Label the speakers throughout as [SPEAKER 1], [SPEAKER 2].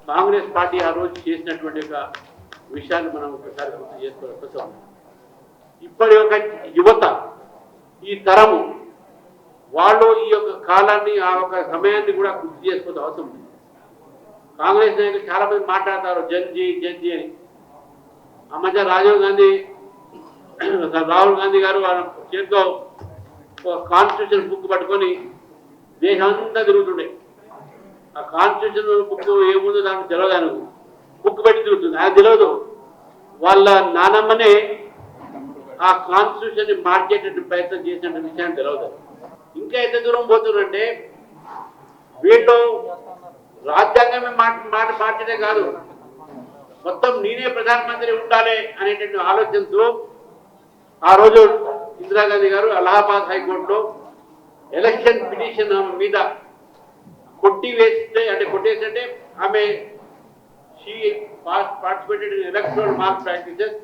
[SPEAKER 1] Congress party ఆ రోజు చేసినటువంటి ఒక విషయాన్ని మనం ఒకసారి గుర్తు చేసుకోవడం. ఇప్పటి యొక్క యువత ఈ తరము వాళ్ళు ఈ యొక్క కాలాన్ని ఆ యొక్క సమయాన్ని కూడా గుర్తు చేసుకోవడం అవసరం ఉంది. కాంగ్రెస్ నాయకులు చాలా మంది మాట్లాడతారు జడ్జి జడ్జి అని. ఆ మధ్య రాహుల్ గాంధీ గారు చేతితో కాన్స్టిట్యూషన్ బుక్ పట్టుకొని దేశం అంతా తిరుగుతుండే. ఆ కాన్స్టిట్యూషన్ బుక్ ఏముందో దానికి తెలియదు, ఆయన బుక్ పెట్టి తిరుగుతుంది, ఆయన తెలియదు. వాళ్ళ నానమ్మనే ఆ కాన్స్టిట్యూషన్ ని మార్చేటట్టు ప్రయత్నం చేసిన విషయాన్ని తెలియదు. ఇంకా ఎంత దూరం పోతున్నారంటే వీళ్ళు రాజ్యాంగమే మార్చడే కాదు, మొత్తం నేనే ప్రధానమంత్రి ఉండాలి అనేటువంటి ఆలోచనతో ఆ రోజు ఇందిరాగాంధీ గారు అలహాబాద్ హైకోర్టులో ఎలక్షన్ పిటిషన్ మీద కొట్టేస్తే ఆమె she participated in electoral mall practices,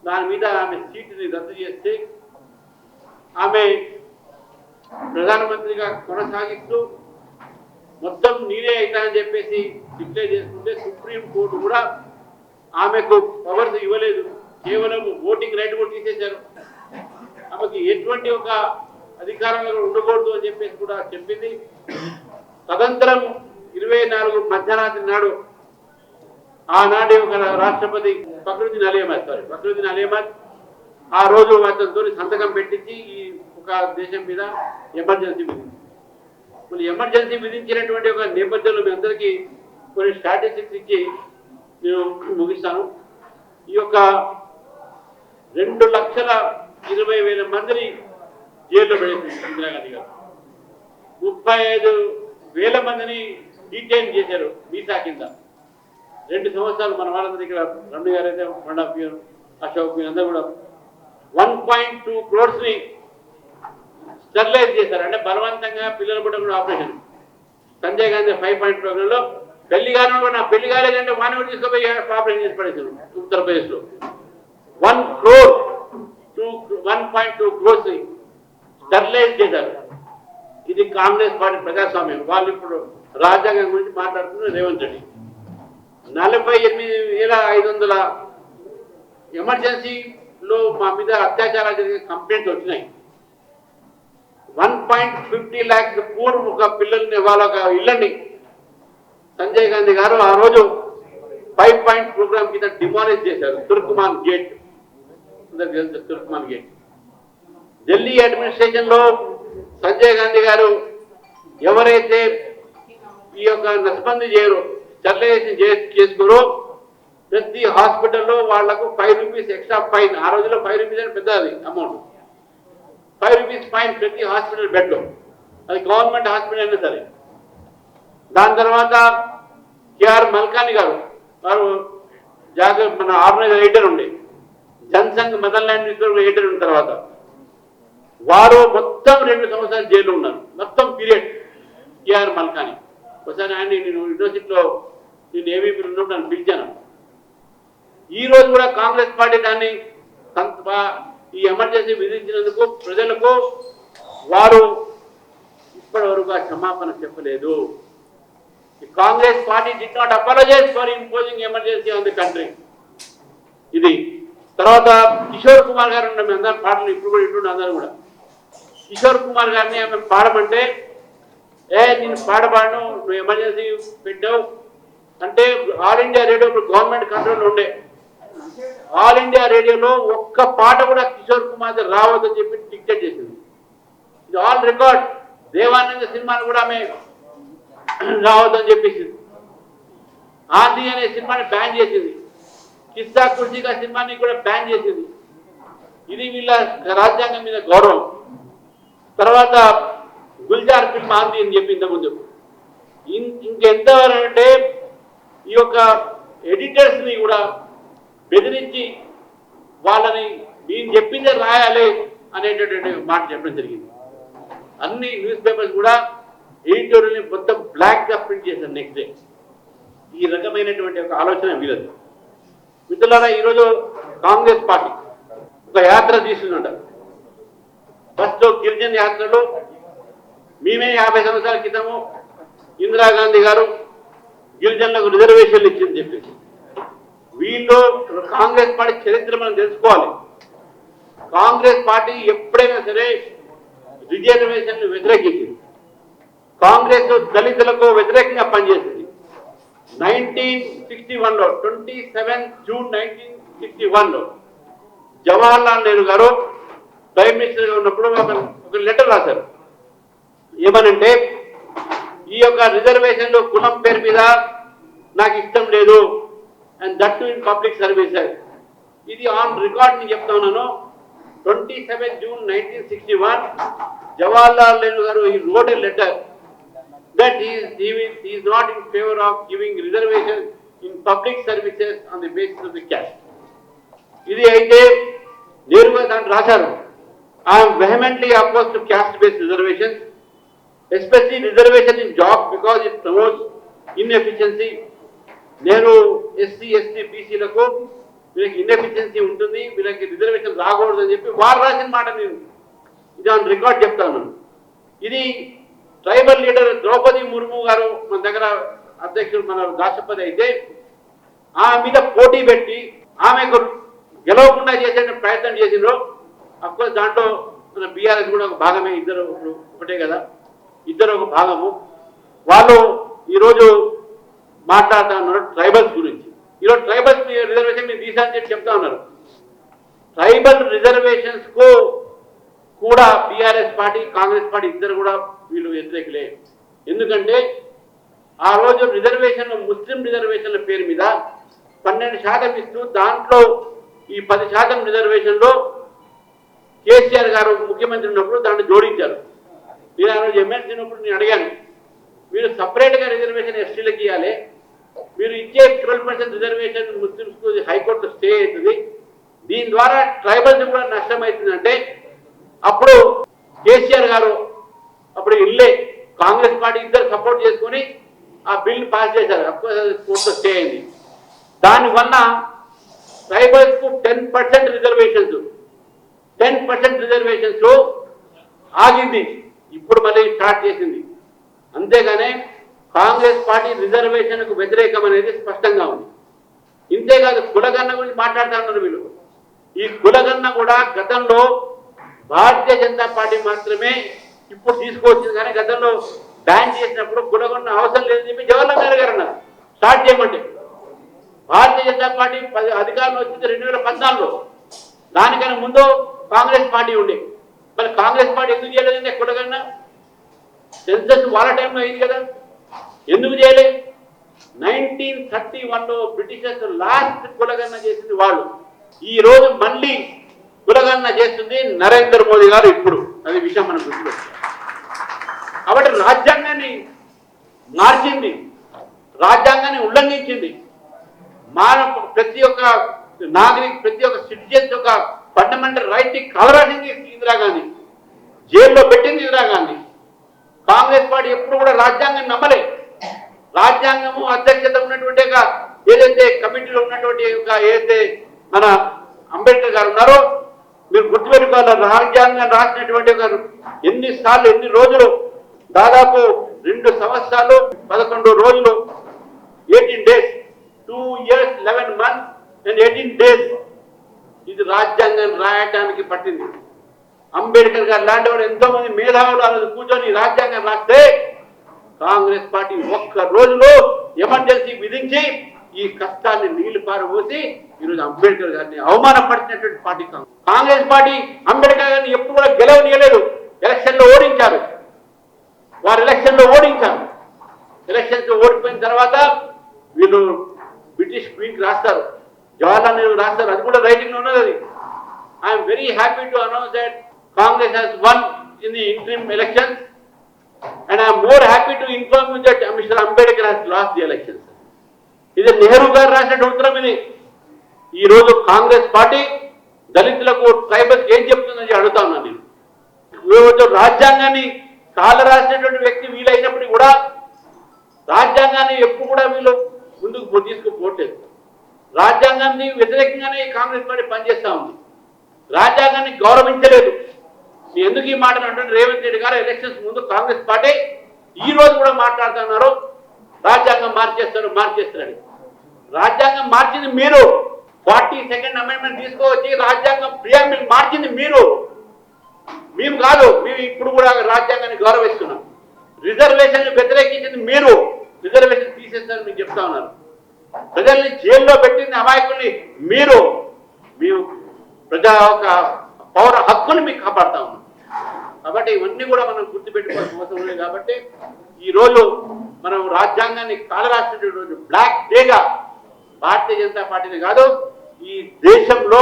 [SPEAKER 1] దాని మీద ఆమె సీటుని రద్దు చేస్తే ఆమె ప్రధానమంత్రిగా కొనసాగిస్తూ మొత్తం నేనే అవుతానని చెప్పేసి డిక్లేర్ చేసుకుంటే సుప్రీం కోర్టు కూడా ఆమెకు పవర్స్ ఇవ్వలేదు, కేవలం ఓటింగ్ రైట్ కూడా తీసేశారు. ఆమెకి ఎటువంటి ఒక అధికారంలో ఉండకూడదు అని చెప్పేసి కూడా చెప్పింది. తదనంతరం 24 మధ్యరాత్రి నాడు ఆనాటి ఒక రాష్ట్రపతి ఫక్రుద్దీన్ అలీ అహ్మద్ ఆ రోజు అతనితో సంతకం పెట్టించి ఈ ఒక దేశం మీద ఎమర్జెన్సీ విధించింది. ఎమర్జెన్సీ విధించినటువంటి ఒక నేపథ్యంలో మీ అందరికీ కొన్ని స్టాటిస్టిక్స్ ఇచ్చి నేను ముగిస్తాను. ఈ యొక్క 2,20,000 మందిని జైల్లో పడేసింది ఇందిరాగాంధీ గారు. 35,000 మందిని డీటైన్ చేశారు వీసా కింద. 2 సంవత్సరాలు మన వాళ్ళందరూ ఇక్కడ రమణ గారు అయితే 1.5 years, అశోక్ అందరూ కూడా 1.2 crores ని స్టెరిలైజ్ చేశారు. అంటే బలవంతంగా పిల్లల పుట్ట కూడా ఆపరేషన్. సంజయ్ గాంధీ 5 point ప్రోగ్రాంలో పెళ్లి కాని కూడా నా పెళ్లి కాలేదంటే వాని కూడా తీసుకుపోయి ఆపరేషన్ చేసి పడేశారు ఉత్తరప్రదేశ్లో. 1.2 crores ని స్టెరిలైజ్ చేశారు. ఇది కాంగ్రెస్ పార్టీ ప్రజాస్వామ్యం. వాళ్ళు ఇప్పుడు రాజ్యాంగం గురించి మాట్లాడుతున్నారు రేవంత్ రెడ్డి. 48,500 ఎమర్జెన్సీలో మా మీద అత్యాచారాలు జరిగే కంప్లైంట్స్ వచ్చినాయి. 1.50 lakhs పూర్వ ఒక పిల్లల్ని వాళ్ళ ఇళ్ళని సంజయ్ గాంధీ గారు ఆ రోజు 5 point ప్రోగ్రామ్ కింద డిమాలిష్ చేశారు. తుర్కుమాన్ గేట్ ఢిల్లీ అడ్మినిస్ట్రేషన్ లో సంజయ్ గాంధీ గారు ఎవరైతే ఈ యొక్క నస్బందీ చేయరు స్టెరిలైజేషన్ చేసుకోరో ప్రతి హాస్పిటల్లో వాళ్లకు 5 rupees ఎక్స్ట్రా ఫైన్. ఆ రోజుల్లో 5 rupees అంటే పెద్దది అమౌంట్. 5 rupees ఫైన్ ప్రతి హాస్పిటల్ బెడ్లో, అది గవర్నమెంట్ హాస్పిటల్ అయినా సరే. దాని తర్వాత కేఆర్ మల్కాని గారు మన ఆర్గనైజర్ ఎడిటర్ ఉండే, జనసంఘ్ మదర్లాండ్ ఎడిటర్ ఉన్న తర్వాత వారు మొత్తం 2 సంవత్సరాలు జైల్లో ఉన్నారు. మొత్తం పీరియడ్ కేఆర్ మల్కాని. ఒకసారి ఆయన నేను యూనివర్సిటీలో నేను ఏవీపీ ఉన్నప్పుడు నన్ను పిలిచాను. ఈ రోజు కూడా కాంగ్రెస్ పార్టీ దాన్ని ఈ ఎమర్జెన్సీ విధించినందుకు ప్రజలకు వారు ఇప్పటి వరకు క్షమాపణ చెప్పలేదు. Congress party did not apologise for imposing emergency on the country. ఇది తర్వాత కిషోర్ కుమార్ గారు మీ అందరూ పాటలు ఇప్పుడు కూడా ఇటు అందరూ కూడా కిషోర్ కుమార్ గారిని ఆమె పాడమంటే నేను పాడబాను, నువ్వు ఎమర్జెన్సీ పెట్టావు అంటే all India radio government control ఉండే. ఆల్ ఇండియా రేడియోలో ఒక్క పాట కూడా కిషోర్ కుమార్ రావద్దని చెప్పి డిక్టేట్ చేసింది. ఇది ఆల్ రికార్డ్. దేవానంద సినిమాను కూడా ఆమె రావద్దని చెప్పేసింది. ఆంధ్రీ అనే సినిమాని బ్యాన్ చేసింది. కిస్సా కుర్చీగా సినిమాని కూడా బ్యాన్ చేసింది. ఇది వీళ్ళ రాజ్యాంగం మీద గౌరవం. తర్వాత గుల్జార్ ఫిల్మ్ ఆంధ్రీ అని చెప్పింది ముందు. ఇంకెంతవరకు అంటే ఈ యొక్క ఎడిటర్స్ ని కూడా బెదిరించి వాళ్ళని నేను చెప్పిందే రాయాలి అనేటటువంటి మాట చెప్పడం జరిగింది. అన్ని న్యూస్ పేపర్స్ కూడా ఎడిటోరియల్ మొత్తం బ్లాక్ గా ప్రింట్ చేశారు నెక్స్ట్ డే. ఈ రకమైనటువంటి ఒక ఆలోచన వీలదు. మిత్రులారా, ఈరోజు కాంగ్రెస్ పార్టీ ఒక యాత్ర తీసుకుంటారు. ఫస్ట్ గిరిజన యాత్రలో మేమే 50 సంవత్సరాల క్రితము ఇందిరాగాంధీ గారు గిరిజనులకు రిజర్వేషన్లు ఇచ్చింది చెప్పేసి. వీళ్ళు కాంగ్రెస్ పార్టీ చరిత్ర మనం తెలుసుకోవాలి. కాంగ్రెస్ పార్టీ ఎప్పుడైనా సరే రిజర్వేషన్లు వ్యతిరేకించింది. కాంగ్రెస్ దళితులకు వ్యతిరేకంగా పనిచేసింది. 1961లో 27 జూన్ 1961లో జవహర్లాల్ నెహ్రూ గారు ప్రైమ్ మినిస్టర్గా ఉన్నప్పుడు ఒక లెటర్ రాశారు. ఏమనంటే, ఈ యొక్క రిజర్వేషన్లు కులం పేరు మీద నాకు ఇష్టం లేదు, and that to in public services. ఇది ఆన్ రికార్డ్ నేను చెప్తా ఉన్నాను. 27 June 1961 Jawaharlal Nehru garu he wrote a letter that he is not in favor of giving reservation in public services on the basis of the caste. ఇది అయితే నేరుగా దాన్ని రాశారు. I am vehemently opposed to caste based reservations, especially reservation in jobs because it promotes inefficiency. నేను SC ST బీసీలకు వీళ్ళకి inefficiency ఉంటుంది, వీళ్ళకి రిజర్వేషన్ రాకూడదు అని చెప్పి వారు రాసిన మాట నేను ఇది ఆన్ రికార్డ్ చెప్తాను. ఇది ట్రైబల్ లీడర్ ద్రౌపది ముర్ము గారు మన దగ్గర అధ్యక్షుడు మన రాష్ట్రపతి అయితే ఆమె మీద పోటీ పెట్టి ఆమెకు గెలవకుండా చేసే ప్రయత్నం చేసిండ్రు. అఫ్కోర్స్ దాంట్లో మన బీఆర్ఎస్ కూడా ఒక భాగమే, ఇద్దరు ఒకటే కదా, ఇద్దరు ఒక భాగము. వాళ్ళు ఈరోజు మాట్లాడుతూ ఉన్నారు ట్రైబల్స్ గురించి. ఈరోజు ట్రైబల్స్ రిజర్వేషన్ మీరు తీసారని చెప్పి చెప్తా ఉన్నారు. ట్రైబల్ రిజర్వేషన్స్ కు కూడా బీఆర్ఎస్ పార్టీ కాంగ్రెస్ పార్టీ ఇద్దరు కూడా వీళ్ళు వ్యతిరేకులే. ఎందుకంటే ఆ రోజు రిజర్వేషన్ ముస్లిం రిజర్వేషన్ల పేరు మీద 12% ఇస్తూ దాంట్లో ఈ 10% రిజర్వేషన్లో కేసీఆర్ గారు ముఖ్యమంత్రి ఉన్నప్పుడు దాన్ని జోడించారు. నేను ఆ రోజు ఎమ్మెల్సీ ఉన్నప్పుడు నేను అడిగాను, మీరు సపరేట్గా రిజర్వేషన్ ఎస్టీలకు ఇవ్వాలి, మీరు ఇచ్చే 12% రిజర్వేషన్ ముస్లింస్కు హైకోర్టు స్టే అవుతుంది, దీని ద్వారా ట్రైబల్స్ కూడా నష్టం అవుతుందంటే అప్పుడు కేసీఆర్ గారు అప్పుడు ఇల్లే కాంగ్రెస్ పార్టీ ఇద్దరు సపోర్ట్ చేసుకుని ఆ బిల్ పాస్ చేశారు. కోర్టులో స్టే అయింది. దానివల్ల ట్రైబల్స్ కు 10% రిజర్వేషన్స్ 10% రిజర్వేషన్స్ ఆగింది. ఇప్పుడు మళ్ళీ స్టార్ట్ చేసింది. అంతేగానే కాంగ్రెస్ పార్టీ రిజర్వేషన్ కు వ్యతిరేకం అనేది స్పష్టంగా ఉంది. ఇంతేకాదు కులగన్న గురించి మాట్లాడుతూ ఉన్నారు వీళ్ళు. ఈ కులగన్న కూడా గతంలో భారతీయ జనతా పార్టీ మాత్రమే ఇప్పుడు తీసుకొచ్చింది, కానీ గతంలో బ్యాన్ చేసినప్పుడు కులగన్న అవసరం లేదని చెప్పి జవహర్లాల్ నెహ్రూ గారు అన్నారు స్టార్ట్ చేయమంటే. భారతీయ జనతా పార్టీ అధికారంలో వచ్చింది 2014లో. దానికన్నా ముందు కాంగ్రెస్ పార్టీ ఉండే. మరి కాంగ్రెస్ పార్టీ ఎందుకు చేయలేదండి కులగన్న? సెన్సస్ వాళ్ళ టైంలో అయింది కదా, ఎందుకు చేయలే? 1931లో బ్రిటిషర్స్ లాస్ట్ కులగన్న చేసింది వాళ్ళు. ఈ రోజు మళ్ళీ కులగన్న చేస్తుంది నరేంద్ర మోదీ గారు ఇప్పుడు. అది విషయం మనం గుర్తుపెట్టుకోవాలి. కాబట్టి రాజ్యాంగాన్ని మార్చింది, రాజ్యాంగాన్ని ఉల్లంఘించింది. ప్రతి ఒక్క నాగరిక్ ప్రతి ఒక్క సిటిజన్స్ యొక్క ఫండమెంటల్ రైట్ ని కలరాసింది ఇందిరాగాంధీ, జైల్లో పెట్టింది ఇందిరాగాంధీ. కాంగ్రెస్ పార్టీ ఎప్పుడు కూడా రాజ్యాంగాన్ని నమ్మలే. రాజ్యాంగము అధ్యక్షత ఉన్నటువంటి ఏదైతే కమిటీలో ఉన్నటువంటి ఏదైతే మన అంబేద్కర్ గారు ఉన్నారో మీరు గుర్తుపెట్టుకోవాలి. రాజ్యాంగం రాసినటువంటి ఎన్నిసార్లు ఎన్ని రోజులు, దాదాపు 2 సంవత్సరాలు 11 రోజులు 18 days 2 years 11 months and 18 days ఇది రాజ్యాంగం రాయడానికి పట్టింది. అంబేద్కర్ గారు లాంటి వాడు ఎంతో మంది మేధావులు అనేది కూర్చొని రాజ్యాంగం రాస్తే కాంగ్రెస్ పార్టీ ఒక్క రోజులో ఎమర్జెన్సీ విధించి ఈ కష్టాన్ని నీళ్లు పారబోసి ఈరోజు అంబేద్కర్ గారిని అవమానపరిచినటువంటి పార్టీ కాంగ్రెస్ పార్టీ. అంబేద్కర్ గారిని ఎప్పుడు కూడా గెలవనీయలేదు. ఎలక్షన్ లో ఓడించారు, వారు ఎలక్షన్ లో ఓడించారు. ఎలక్షన్స్ ఓడిపోయిన తర్వాత వీళ్ళు బ్రిటిష్ క్వీన్ రాస్తారు, జవహర్లాల్ నెహ్రూ రాస్తారు. అది కూడా రైటింగ్ లో ఉన్నది. అది I'm very happy to announce that Congress has won in the interim elections and I am more happy to inform you that Mr. Ambedkar has lost the elections. ఇది నెహ్రూ గారు రాసిన ఉత్తరం. ఇది ఈ రోజు కాంగ్రెస్ పార్టీ దళితులకు ట్రైబల్స్ ఏం చెప్తుందని అడుగుతా ఉన్నాను నేను. ఈరోజు రాజ్యాంగాన్ని కాల రాసినటువంటి వ్యక్తి వీలైనప్పటికీ కూడా రాజ్యాంగాన్ని ఎప్పుడు కూడా వీళ్ళు ముందుకు తీసుకుపోవట్లేదు. రాజ్యాంగాన్ని వ్యతిరేకంగానే కాంగ్రెస్ పార్టీ పనిచేస్తా ఉంది. రాజ్యాంగాన్ని గౌరవించలేదు. ఎందుకు ఈ మాట అంటే రేవంత్ రెడ్డి గారు ఎలక్షన్స్ ముందు కాంగ్రెస్ పార్టీ ఈ రోజు కూడా మాట్లాడుతున్నారు, రాజ్యాంగం మార్చేస్తారని. రాజ్యాంగం మార్చింది మీరు. 42nd అమెండ్మెంట్ తీసుకువచ్చి రాజ్యాంగం ప్రియాంబుల్ మార్చింది మీరు, మేము కాదు. మేము ఇప్పుడు కూడా రాజ్యాంగాన్ని గౌరవిస్తున్నాం. రిజర్వేషన్ వ్యతిరేకించింది మీరు. రిజర్వేషన్ తీసేస్తారని మీకు చెప్తా ఉన్నారు. ప్రజల్ని జైల్లో పెట్టింది అమాయకుల్ని మీరు. మేము ప్రజా ఒక పౌర హక్కుని మీకు కాపాడుతా ఉన్నాం. కాబట్టి ఇవన్నీ కూడా మనం గుర్తుపెట్టుకోవాల్సిన అవసరం ఉంది. కాబట్టి ఈరోజు మనం రాజ్యాంగాన్ని కాలరాసిన రోజు బ్లాక్ డేగా భారతీయ జనతా పార్టీని కాదు, ఈ దేశంలో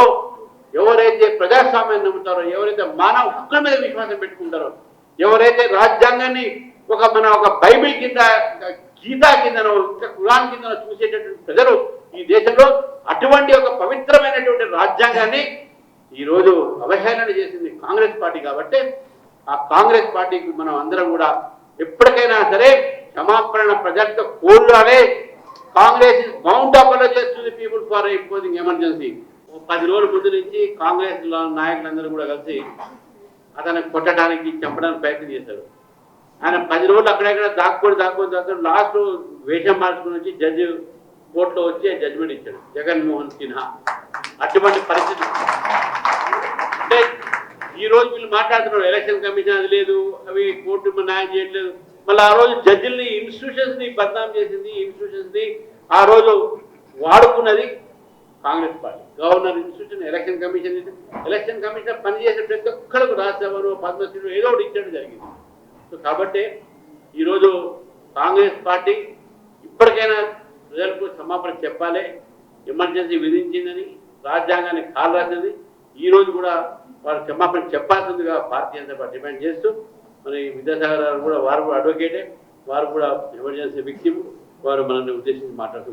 [SPEAKER 1] ఎవరైతే ప్రజాస్వామ్యాన్ని నమ్ముతారో, ఎవరైతే మానవ హక్కుల మీద విశ్వాసం పెట్టుకుంటారో, ఎవరైతే రాజ్యాంగాన్ని ఒక బైబిల్ కింద, గీతా కిందనో, ఖురాన్ కిందనో చూసేటటువంటి ప్రజలు ఈ దేశంలో అటువంటి ఒక పవిత్రమైనటువంటి రాజ్యాంగాన్ని ఈరోజు అవహేళన చేసింది కాంగ్రెస్ పార్టీ. కాబట్టి ఆ కాంగ్రెస్ పార్టీకి మనం అందరం కూడా ఎప్పటికైనా సరే క్షమాపణ ప్రజలతో కోరాలే. Congress is bound to apologise to the people for imposing emergency. 10 రోజుల ముందు నుంచి కాంగ్రెస్ నాయకులందరూ కూడా కలిసి అతను కొట్టడానికి, చంపడానికి ప్రయత్నం చేశారు. ఆయన 10 రోజులు అక్కడెక్కడ దాక్కొని లాస్ట్ వేషం మార్చుకుని వచ్చి జడ్జి కోర్టులో వచ్చి జడ్జిమెంట్ ఇచ్చాడు జగన్మోహన్ సిన్హా. అటువంటి పరిస్థితి అంటే ఈ రోజు వీళ్ళు మాట్లాడుతున్నారు ఎలక్షన్ కమిషన్ అది లేదు, అవి కోర్టు న్యాయం చేయట్లేదు. మళ్ళీ ఆ రోజు జడ్జిల్ని, ఇన్స్టిట్యూషన్స్ని బద్నాం చేసింది, ఇన్స్టిట్యూషన్స్ని ఆ రోజు వాడుకున్నది Congress party. Governor institution, election commission పనిచేసే ప్రతి ఒక్కరికి రాజ్యసభను, పద్మశ్రీలు ఏదో ఒకటి ఇచ్చడం జరిగింది. సో కాబట్టి ఈరోజు కాంగ్రెస్ పార్టీ ఇప్పటికైనా ప్రజలకు క్షమాపణ చెప్పాలి. ఎమర్జెన్సీ విధించిందని, రాజ్యాంగాన్ని కాలు రాసింది. ఈ రోజు కూడా వారు క్షమాపణ చెప్పాల్సిందిగా భారతీయ జనతా పార్టీ డిమాండ్ చేస్తూ, మరి విద్యాసాగర్ గారు కూడా, వారు కూడా అడ్వకేటే, వారు కూడా ఎమర్జెన్సీ విక్టిమ్, వారు మనల్ని ఉద్దేశించి మాట్లాడుతూ